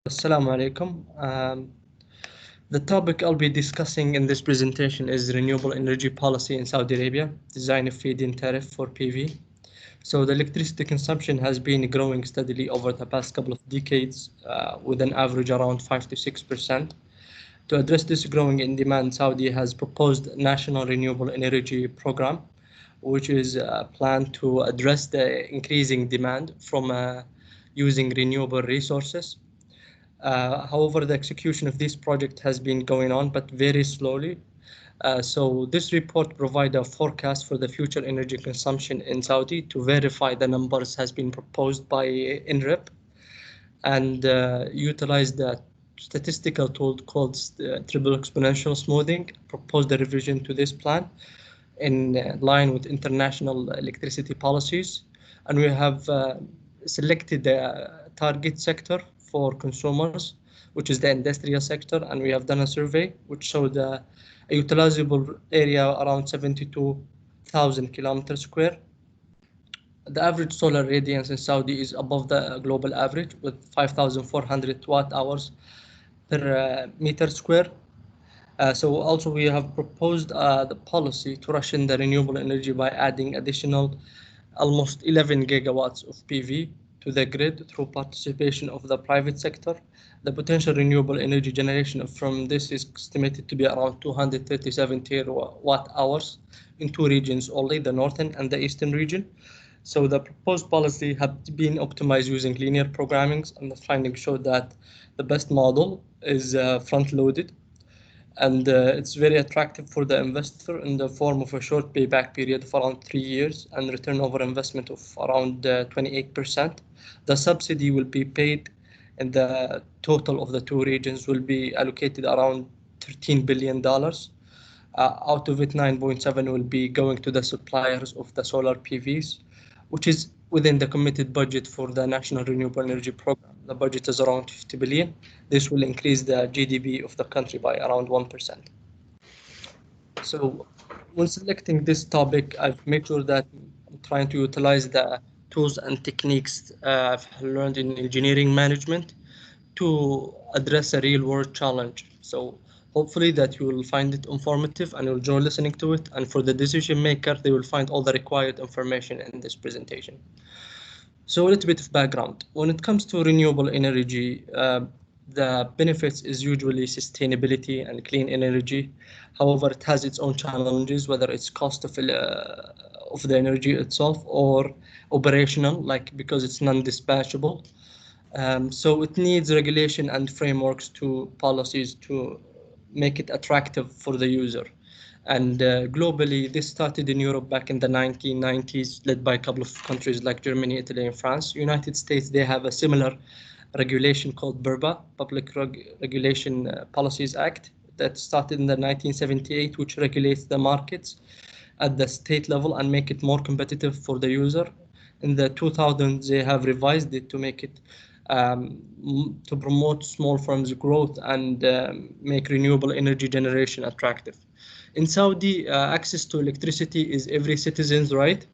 Assalamu alaikum. The topic I'll be discussing in this presentation is renewable energy policy in Saudi Arabia, design of feed-in tariff for PV. So the electricity consumption has been growing steadily over the past couple of decades, with an average around 5 to 6%. To address this growing in demand, Saudi has proposed a national renewable energy program, which is planned to address the increasing demand from using renewable resources. However, the execution of this project has been going on, but very slowly. So this report provides a forecast for the future energy consumption in Saudi. To verify the numbers has been proposed by INREP and utilize the statistical tool called triple exponential smoothing, proposed a revision to this plan in line with international electricity policies. And we have selected the target sector for consumers, which is the industrial sector, and we have done a survey which showed a utilizable area around 72,000 kilometers square. The average solar radiance in Saudi is above the global average with 5,400 watt hours per meter square. So also we have proposed the policy to ration the renewable energy by adding additional almost 11 gigawatts of PV to the grid through participation of the private sector. The potential renewable energy generation from this is estimated to be around 237 terawatt hours in two regions only, the northern and the eastern region. So the proposed policy have been optimized using linear programming, and the findings showed that the best model is front-loaded, and it's very attractive for the investor in the form of a short payback period of around 3 years and return over investment of around 28%. The subsidy will be paid, and the total of the two regions will be allocated around $13 billion. Out of it, 9.7 will be going to the suppliers of the solar PVs, which is within the committed budget for the National Renewable Energy Program. The budget is around 50 billion. This will increase the GDP of the country by around 1%. So when selecting this topic, I've made sure that I'm trying to utilize the tools and techniques I've learned in engineering management to address a real world challenge. So hopefully that you will find it informative and you'll enjoy listening to it. And for the decision maker, they will find all the required information in this presentation. So a little bit of background. When it comes to renewable energy, the benefits is usually sustainability and clean energy. However, it has its own challenges, whether it's cost of the energy itself or operational, like because it's non-dispatchable. So it needs regulation and frameworks to policies to make it attractive for the user. And globally, this started in Europe back in the 1990s, led by a couple of countries like Germany, Italy, and France. United States, they have a similar regulation called BERPA, Public Regulation Policies Act, that started in the 1978, which regulates the markets at the state level and make it more competitive for the user. In the 2000s, they have revised it to make it to promote small firms' growth and make renewable energy generation attractive. In Saudi, access to electricity is every citizen's right.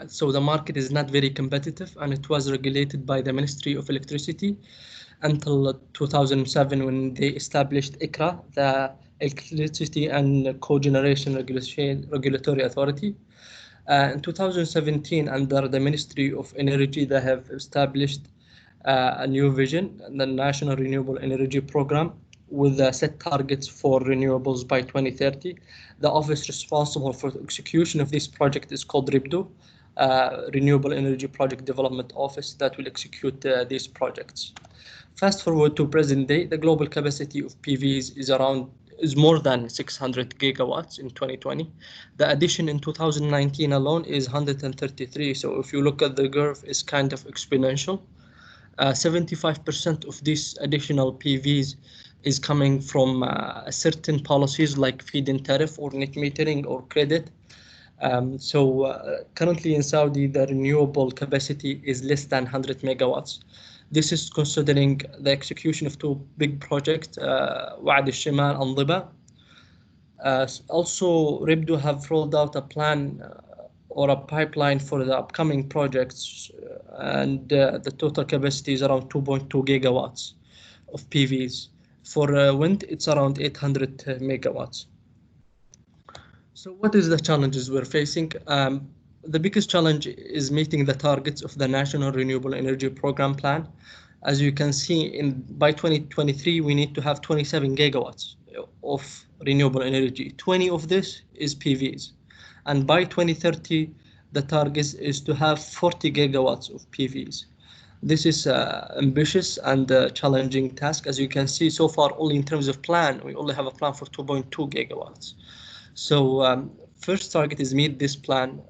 So the market is not very competitive, and it was regulated by the Ministry of Electricity until 2007 when they established ICRA, the Electricity and Cogeneration Regulatory Authority. In 2017, under the Ministry of Energy, they have established a new vision, the National Renewable Energy Program, with set targets for renewables by 2030. The office responsible for the execution of this project is called REBDO, Renewable Energy Project Development Office, that will execute these projects. Fast forward to present day, the global capacity of PVs is more than 600 gigawatts in 2020. The addition in 2019 alone is 133. So if you look at the curve, it's kind of exponential. 75% of these additional PVs is coming from certain policies like feed-in tariff or net metering or credit. Currently in Saudi, the renewable capacity is less than 100 megawatts. This is considering the execution of two big projects, Wa'ad al-Shimal and Dhiba. Also, REBDO have rolled out a plan or a pipeline for the upcoming projects, and the total capacity is around 2.2 gigawatts of PVs. For wind, it's around 800 megawatts. So what is the challenges we're facing? The biggest challenge is meeting the targets of the National Renewable Energy Program Plan. As you can see, by 2023, we need to have 27 gigawatts of renewable energy. 20 of this is PVs. And by 2030, the target is to have 40 gigawatts of PVs. This is ambitious and challenging task. As you can see, so far, only in terms of plan, we only have a plan for 2.2 gigawatts. So first target is meet this plan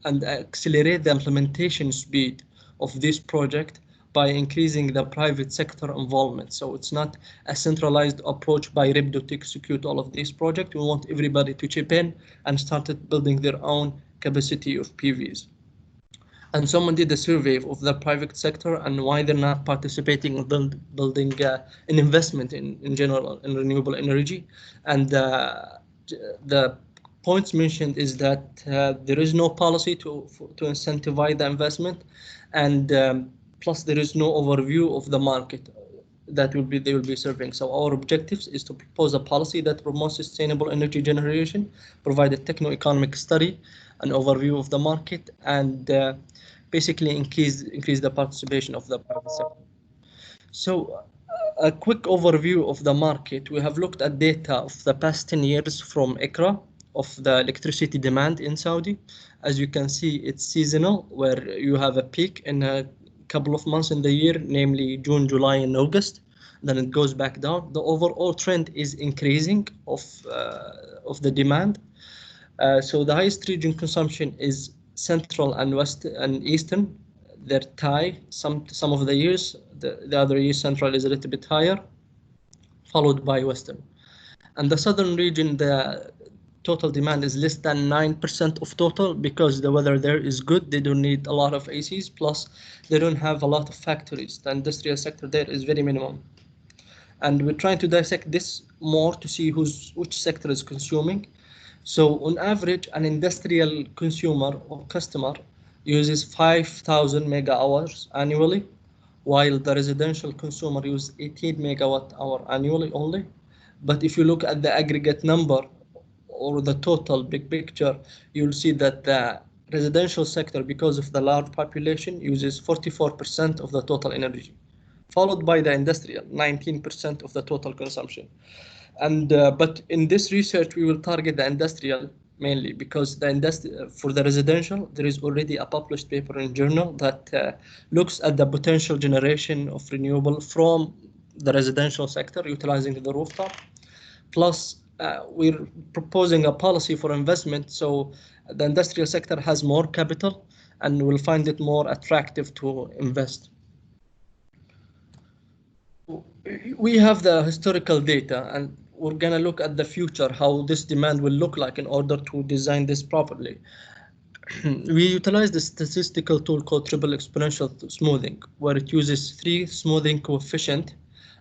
and accelerate the implementation speed of this project by increasing the private sector involvement. So it's not a centralized approach by Ribdo to execute all of these projects. We want everybody to chip in and started building their own capacity of PVs. And someone did a survey of the private sector and why they're not participating in building an investment in general in renewable energy. And the points mentioned is that there is no policy to incentivize the investment, and plus there is no overview of the market that they will be serving. So our objectives is to propose a policy that promotes sustainable energy generation, provide a techno-economic study, an overview of the market, and basically increase the participation of the private sector. So a quick overview of the market. We have looked at data of the past 10 years from ICRA of the electricity demand in Saudi. As you can see, it's seasonal, where you have a peak in a couple of months in the year, namely June, July, and August. Then it goes back down. The overall trend is increasing of the demand. So the highest region consumption is Central and West and Eastern. They're tied some of the years. The other year Central is a little bit higher, followed by Western. And the Southern region, the total demand is less than 9% of total because the weather there is good. They don't need a lot of ACs, plus they don't have a lot of factories. The industrial sector there is very minimum. And we're trying to dissect this more to see which sector is consuming. So on average, an industrial consumer or customer uses 5,000 mega hours annually, while the residential consumer uses 18 megawatt hour annually only. But if you look at the aggregate number or the total big picture, you'll see that the residential sector, because of the large population, uses 44% of the total energy, followed by the industrial, 19% of the total consumption. And but in this research, we will target the industrial mainly because for the residential, there is already a published paper in journal that looks at the potential generation of renewable from the residential sector utilizing the rooftop. Plus, we're proposing a policy for investment, so the industrial sector has more capital and will find it more attractive to invest. We have the historical data, and we're going to look at the future, how this demand will look like in order to design this properly. We utilize the statistical tool called triple exponential smoothing, where it uses 3 smoothing coefficient.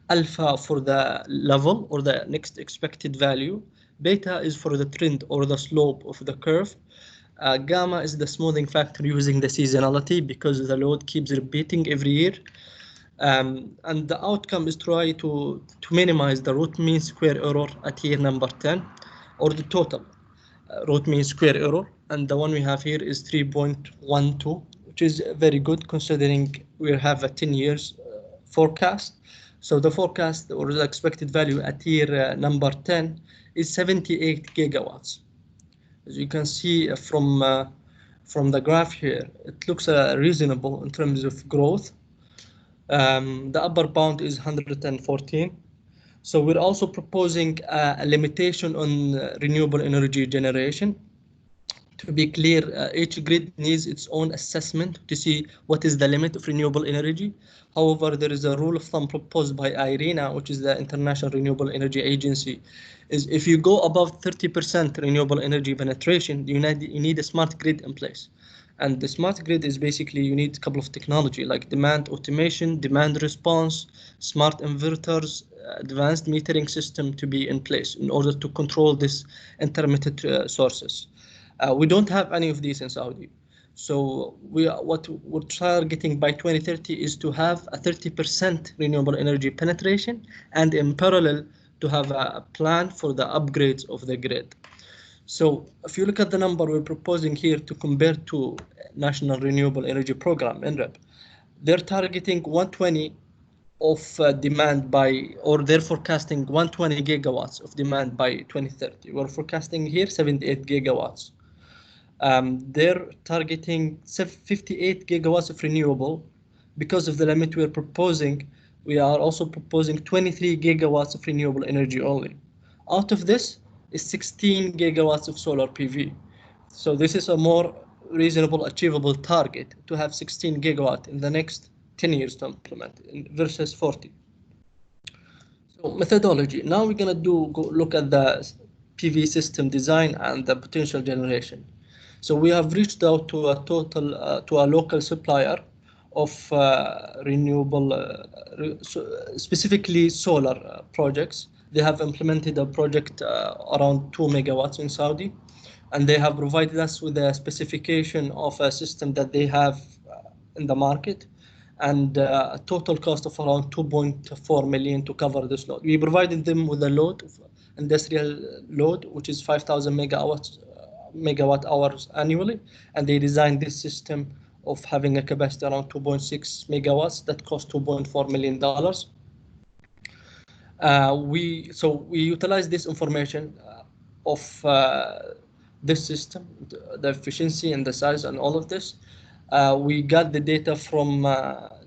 Alpha for the level or the next expected value. Beta is for the trend or the slope of the curve. Gamma is the smoothing factor using the seasonality because the load keeps repeating every year. And the outcome is try to minimize the root mean square error at year number 10, or the total root mean square error. And the one we have here is 3.12, which is very good considering we have a 10 years forecast. So the forecast or the expected value at year number 10 is 78 gigawatts. As you can see from the graph here, it looks reasonable in terms of growth. The upper bound is 114. So we're also proposing a limitation on renewable energy generation. To be clear, each grid needs its own assessment to see what is the limit of renewable energy. However, there is a rule of thumb proposed by IRENA, which is the International Renewable Energy Agency, is if you go above 30% renewable energy penetration, you need a smart grid in place. And the smart grid is basically you need a couple of technology like demand automation, demand response, smart inverters, advanced metering system to be in place in order to control this intermittent sources. We don't have any of these in Saudi. So what we're targeting by 2030 is to have a 30% renewable energy penetration, and in parallel to have a plan for the upgrades of the grid. So if you look at the number we're proposing here to compare to National Renewable Energy Program, NREP, they're targeting 120 of demand by, or they're forecasting 120 gigawatts of demand by 2030. We're forecasting here 78 gigawatts. They're targeting 58 gigawatts of renewable. Because of the limit we're proposing, we are also proposing 23 gigawatts of renewable energy only. Out of this is 16 gigawatts of solar PV. So this is a more reasonable, achievable target to have 16 gigawatt in the next 10 years to implement versus 40. So methodology. Now we're gonna look at the PV system design and the potential generation. So we have reached out to a local supplier of renewable, specifically solar projects. They have implemented a project around 2 megawatts in Saudi, and they have provided us with a specification of a system that they have in the market, and a total cost of around 2.4 million to cover this load. We provided them with a load, industrial load, which is 5,000 megawatt hours annually, and they designed this system of having a capacity around 2.6 megawatts that cost $2.4 million. We utilize this information of this system, the efficiency and the size and all of this. We got the data from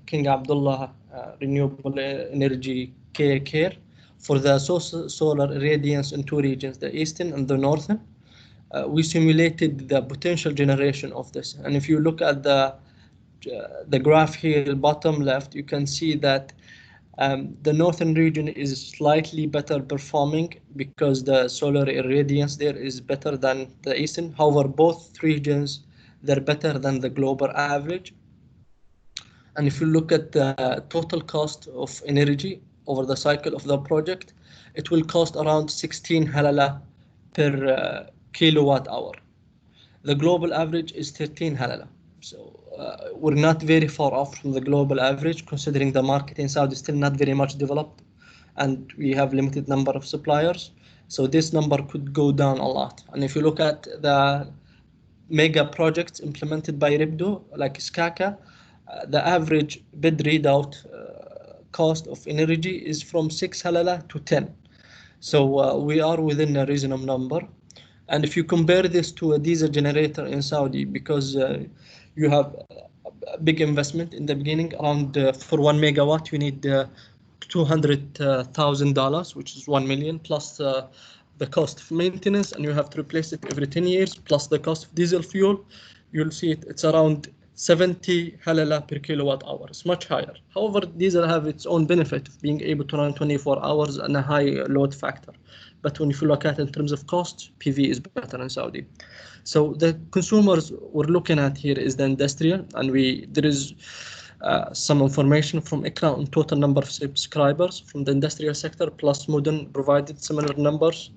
King Abdullah Renewable Energy Care for the solar irradiance in two regions, the eastern and the northern. We simulated the potential generation of this, and if you look at the graph here, bottom left, you can see that the northern region is slightly better performing because the solar irradiance there is better than the eastern. However, both regions, they're better than the global average. And if you look at the total cost of energy over the cycle of the project, it will cost around 16 halala per kilowatt hour. The global average is 13 halala. So we're not very far off from the global average, considering the market in Saudi is still not very much developed, and we have limited number of suppliers. So this number could go down a lot. And if you look at the mega projects implemented by RIBDO, like Skaka, the average bid readout cost of energy is from 6 halala to 10. So we are within a reasonable number. And if you compare this to a diesel generator in Saudi, because you have a big investment in the beginning, around for 1 megawatt, you need $200,000, which is 1 million, plus the cost of maintenance, and you have to replace it every 10 years, plus the cost of diesel fuel. You'll see it's around 70 halala per kilowatt hour. It's much higher. However, diesel have its own benefit of being able to run 24 hours and a high load factor. But when you look at it in terms of cost, PV is better in Saudi. So the consumers we're looking at here is the industrial, and there is some information from ICRA on total number of subscribers from the industrial sector, plus Modern provided similar numbers.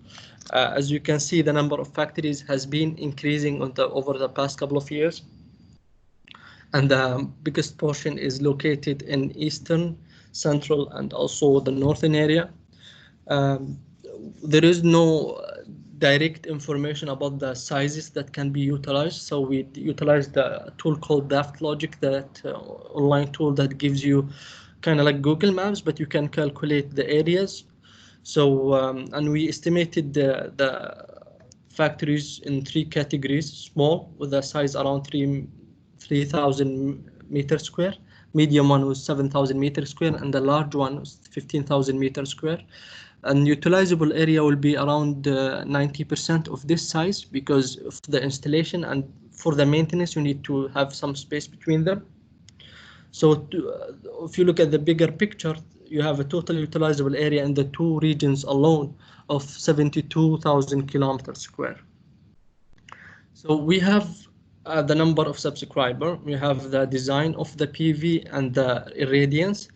As you can see, the number of factories has been increasing over the past couple of years, and the biggest portion is located in eastern, central, and also the northern area. There is no direct information about the sizes that can be utilized, so we utilize the tool called Daft Logic, that online tool that gives you kind of like Google Maps, but you can calculate the areas. So and we estimated the factories in 3 categories: small, with a size around 3,000 meters square; medium one was 7,000 meters square; and the large one was 15,000 meters square. And utilizable area will be around 90% of this size, because of the installation, and for the maintenance you need to have some space between them. So if you look at the bigger picture, you have a total utilizable area in the 2 regions alone of 72,000 kilometers square. So we have the number of subscribers, we have the design of the PV and the irradiance.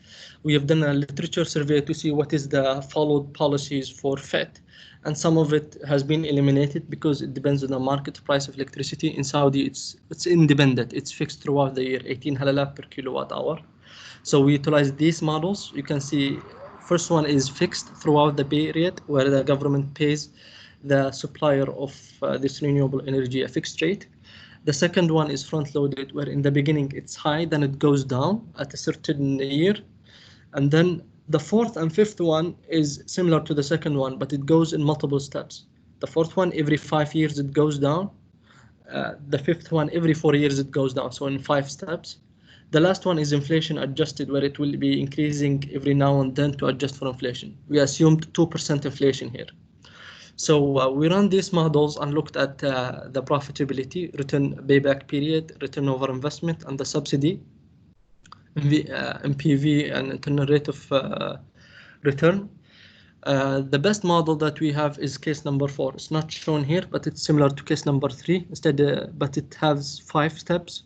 We have done a literature survey to see what is the followed policies for FET. and some of it has been eliminated because it depends on the market price of electricity. In Saudi, it's independent. It's fixed throughout the year, 18 halalat per kilowatt hour. So we utilize these models. You can see first one is fixed throughout the period, where the government pays the supplier of this renewable energy a fixed rate. The second one is front-loaded, where in the beginning it's high, then it goes down at a certain year. And then the fourth and fifth one is similar to the second one, but it goes in multiple steps. The fourth one, every 5 years it goes down. The fifth one, every 4 years it goes down, so in 5 steps. The last one is inflation adjusted, where it will be increasing every now and then to adjust for inflation. We assumed 2% inflation here. So we ran these models and looked at the profitability, return payback period, return over investment, and the subsidy, MPV, and internal rate of return. The best model that we have is case number 4. It's not shown here, but it's similar to case number 3. Instead, but it has 5 steps.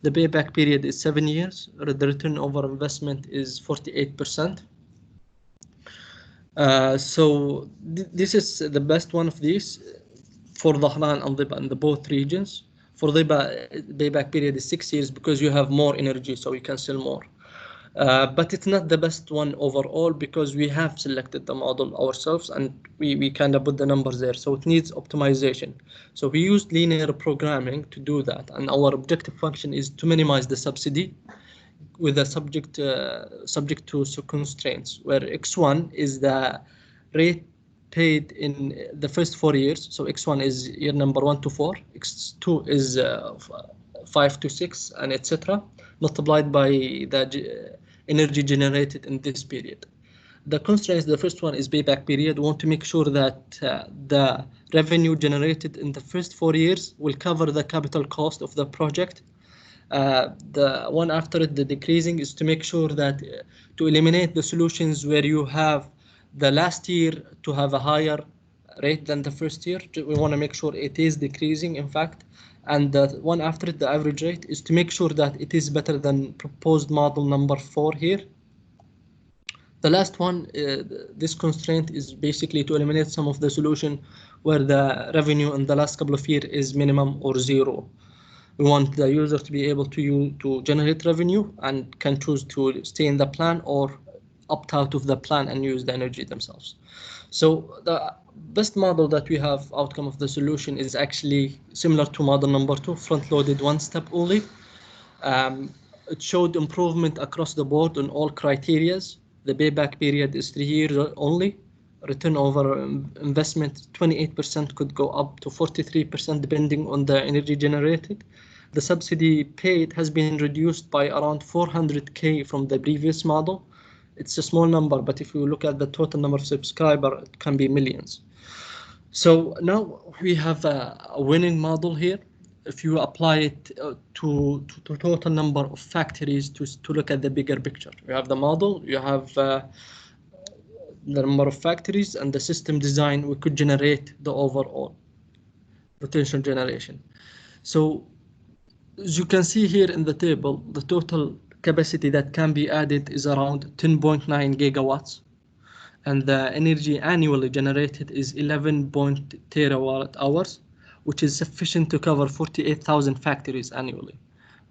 The payback period is 7 years. The return over investment is 48%. So this is the best one of these for Dhahran and Dhiba in the both regions. For Dhiba, payback period is 6 years because you have more energy, so you can sell more. But it's not the best one overall because we have selected the model ourselves and we kind of put the numbers there. So it needs optimization. So we used linear programming to do that. And our objective function is to minimize the subsidy with a subject to constraints, where X1 is the rate paid in the first 4 years. So X1 is year number 1 to 4, X2 is 5 to 6, and etc. multiplied by the energy generated in this period. The constraints, the first one is payback period. We want to make sure that the revenue generated in the first 4 years will cover the capital cost of the project. The one after it, the decreasing, is to make sure that to eliminate the solutions where you have the last year to have a higher rate than the first year. We want to make sure it is decreasing, in fact. And the one after it, the average rate, is to make sure that it is better than proposed model number 4 here. The last one, this constraint, is basically to eliminate some of the solution where the revenue in the last couple of years is minimum or zero. We want the user to be able to generate revenue and can choose to stay in the plan or opt out of the plan and use the energy themselves. So the best model that we have outcome of the solution is actually similar to model number 2, front-loaded one step only. It showed improvement across the board on all criterias. The payback period is 3 years only. Return over investment 28% could go up to 43% depending on the energy generated. The subsidy paid has been reduced by around 400K from the previous model. It's a small number, but if you look at the total number of subscribers, it can be millions. So now we have a winning model here. If you apply it to total number of factories to look at the bigger picture, you have the model, you have the number of factories, and the system design, we could generate the overall potential generation. So as you can see here in the table, the total capacity that can be added is around 10.9 gigawatts, and the energy annually generated is 11 terawatt hours, which is sufficient to cover 48,000 factories annually.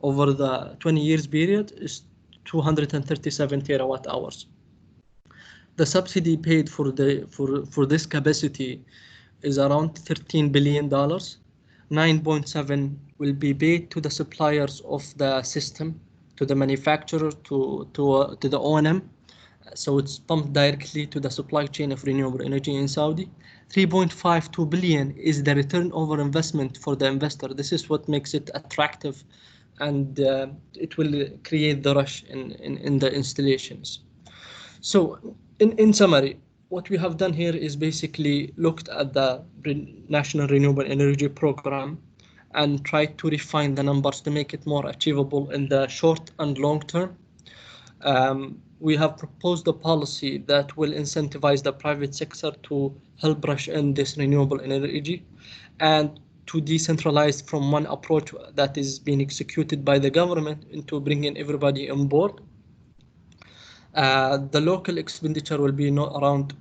Over the 20 years period is 237 terawatt hours. The subsidy paid for this capacity is around $13 billion. 9.7 will be paid to the suppliers of the system, to the manufacturer, to the O&M. So it's pumped directly to the supply chain of renewable energy in Saudi. 3.52 billion is the return over investment for the investor. This is what makes it attractive, and it will create the rush in the installations. So in summary, what we have done here is basically looked at the National Renewable Energy Program and tried to refine the numbers to make it more achievable in the short and long term. We have proposed a policy that will incentivize the private sector to help rush in this renewable energy and to decentralize from one approach that is being executed by the government into bringing everybody on board. The local expenditure will be around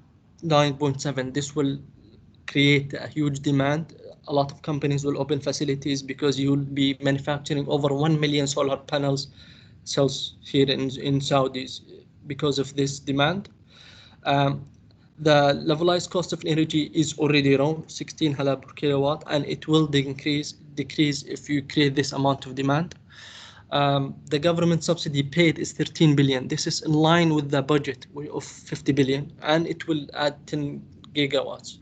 9.7. This will create a huge demand. A lot of companies will open facilities because you'll be manufacturing over 1 million solar panels cells here in Saudis because of this demand. Um, the levelized cost of energy is already around 16 hala per kilowatt, and it will decrease if you create this amount of demand. The government subsidy paid is 13 billion. This is in line with the budget of 50 billion, and it will add 10 gigawatts.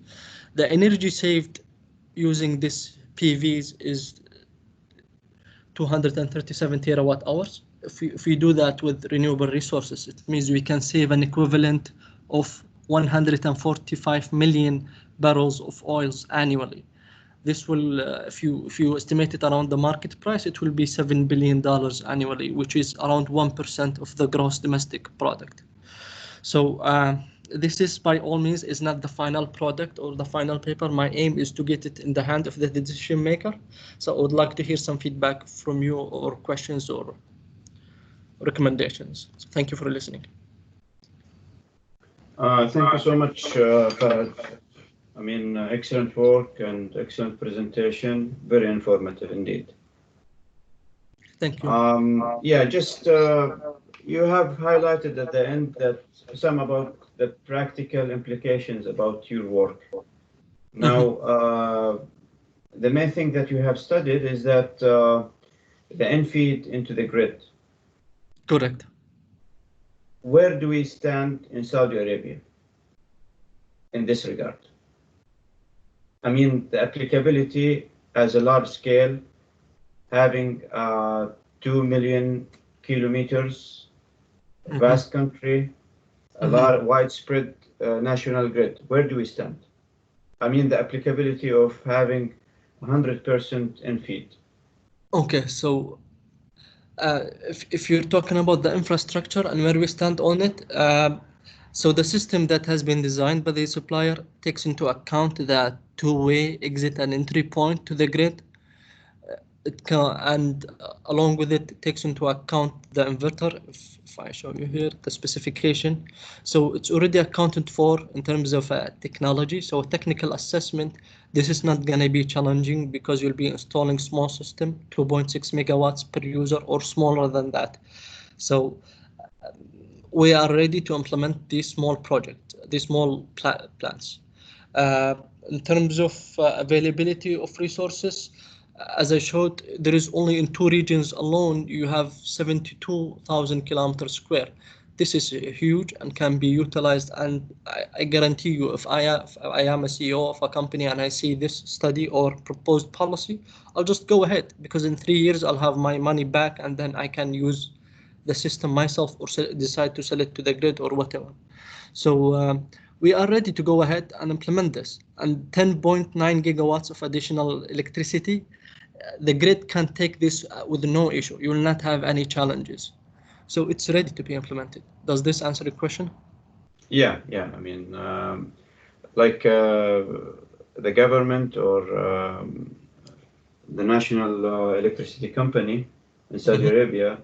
The energy saved using this PVs is 237 terawatt hours. If we do that with renewable resources, it means we can save an equivalent of 145 million barrels of oils annually. This will, if you estimate it around the market price, it will be $7 billion annually, which is around 1% of the gross domestic product. So this is by all means is not the final product or the final paper. My aim is to get it in the hand of the decision maker. So I would like to hear some feedback from you or questions or recommendations. So thank you for listening. Thank you so much, Fahad. I mean, excellent work and excellent presentation. Very informative indeed. Thank you. Yeah, just you have highlighted at the end that some about the practical implications about your work. Now, the main thing that you have studied is that the feed into the grid. Correct. Where do we stand in Saudi Arabia in this regard? I mean, the applicability as a large scale, having 2 million kilometers, a vast country, a lot widespread national grid. Where do we stand? I mean, the applicability of having 100% in feed. Okay, so if you're talking about the infrastructure and where we stand on it, so the system that has been designed by the supplier takes into account the two-way exit and entry point to the grid. And along with it takes into account the inverter. If I show you here the specification, so it's already accounted for in terms of technology. So technical assessment, this is not going to be challenging because you'll be installing small system, 2.6 megawatts per user or smaller than that. So we are ready to implement these small projects, these small plans. In terms of availability of resources, as I showed, there is only in 2 regions alone, you have 72,000 kilometers square. This is huge and can be utilized. And I guarantee you, if I am a CEO of a company and I see this study or proposed policy, I'll just go ahead, because in 3 years I'll have my money back and then I can use the system myself or decide to sell it to the grid or whatever. So we are ready to go ahead and implement this. And 10.9 gigawatts of additional electricity, the grid can take this with no issue. You will not have any challenges. So it's ready to be implemented. Does this answer your question? Yeah. I mean, like the government or the national electricity company in Saudi Arabia,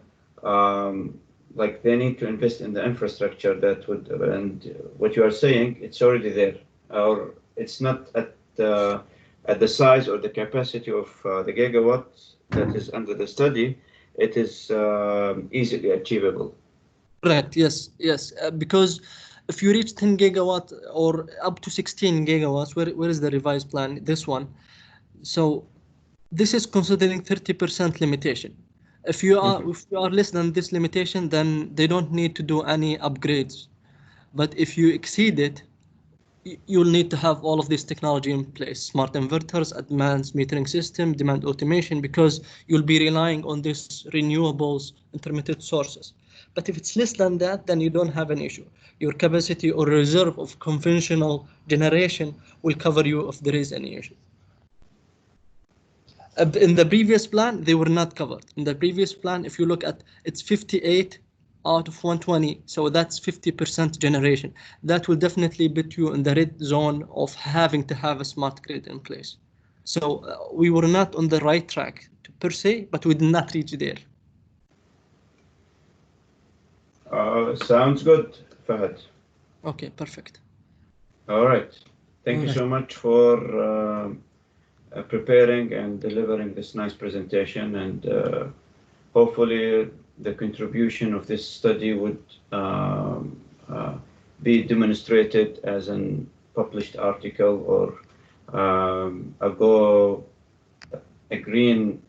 like they need to invest in the infrastructure that would, and what you are saying, it's already there, or it's not at the size or the capacity of the gigawatts that is under the study. It is easily achievable. Correct. Yes. Because if you reach 10 gigawatt or up to 16 gigawatts, where is the revised plan? This one. So this is considering 30% limitation. If you are less than this limitation, then they don't need to do any upgrades. But if you exceed it, you'll need to have all of this technology in place: smart inverters, advanced metering system, demand automation, because you'll be relying on these renewables, intermittent sources. But if it's less than that, then you don't have an issue. Your capacity or reserve of conventional generation will cover you if there is any issue. In the previous plan, they were not covered. In the previous plan, if you look at, it's 58 out of 120, so that's 50% generation. That will definitely put you in the red zone of having to have a smart grid in place. So we were not on the right track per se, but we did not reach there. Sounds good, Fahad. Okay, perfect. All right. Thank you so much for preparing and delivering this nice presentation, and hopefully the contribution of this study would be demonstrated as an published article or a green